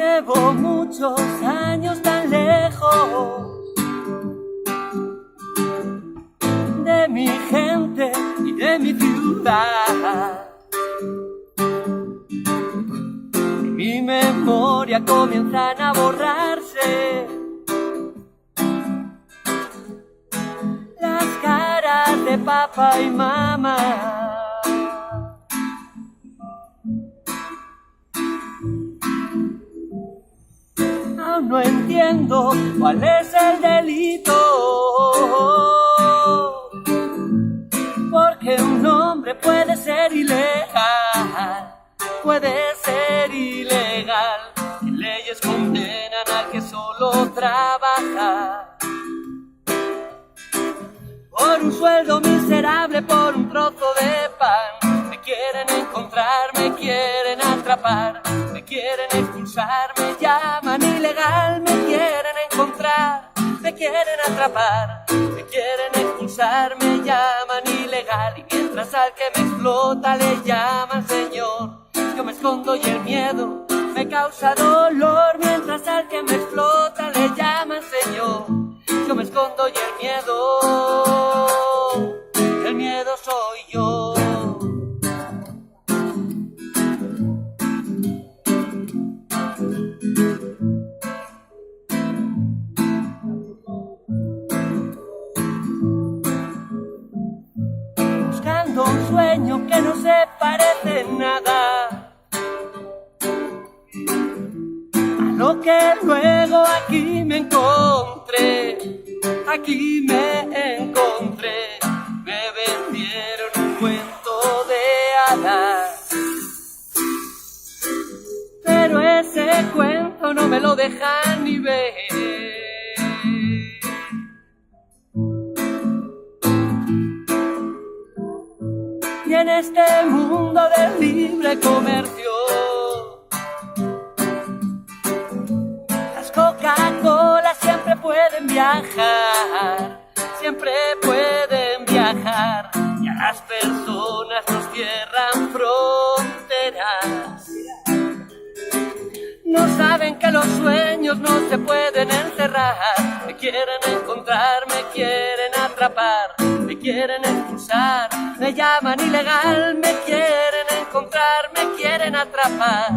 Llevo muchos años tan lejos de mi gente y de mi ciudad. Mi memoria comienzan a borrarse las caras de papá y mamá. Aún no entiendo cuál es el delito, porque un hombre puede ser ilegal, puede ser ilegal. Y leyes condenan al que solo trabaja por un sueldo miserable, por un trozo de pan. Me quieren encontrar, me quieren atrapar, me quieren expulsar, me llaman ilegal. Me quieren encontrar, me quieren atrapar, me quieren expulsar, me llaman ilegal. Y mientras al que me explota le llaman señor, yo me escondo y el miedo me causa dolor. Mientras al que me explota le llaman señor, yo me escondo y el miedo soy yo. Buscando un sueño que no se parece en nada a lo que luego aquí me encontré. Aquí me encontré, me vendieron un cuento de hadas, pero ese cuento no me lo dejan ni ver. Y en este mundo del libre comercio, las Coca-Cola siempre pueden viajar, siempre pueden viajar, y a las personas nos cierran fronteras. No saben que los sueños no se pueden encerrar. Me quieren encontrar, me quieren atrapar, me quieren expulsar, me llaman ilegal. Me quieren encontrar, me quieren atrapar,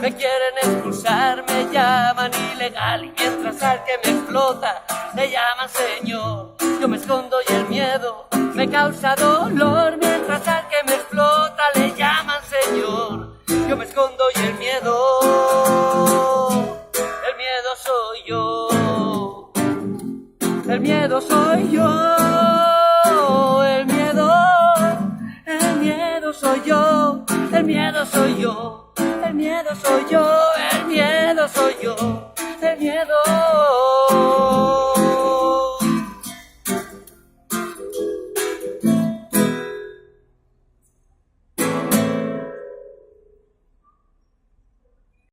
me quieren expulsar, me llaman ilegal. Y mientras al que me explota le llaman señor, yo me escondo y el miedo me causa dolor. Mientras al que me explota le llaman señor, yo me escondo y el miedo soy yo. El miedo soy yo, el miedo soy yo, el miedo soy yo, el miedo soy yo, el miedo soy yo.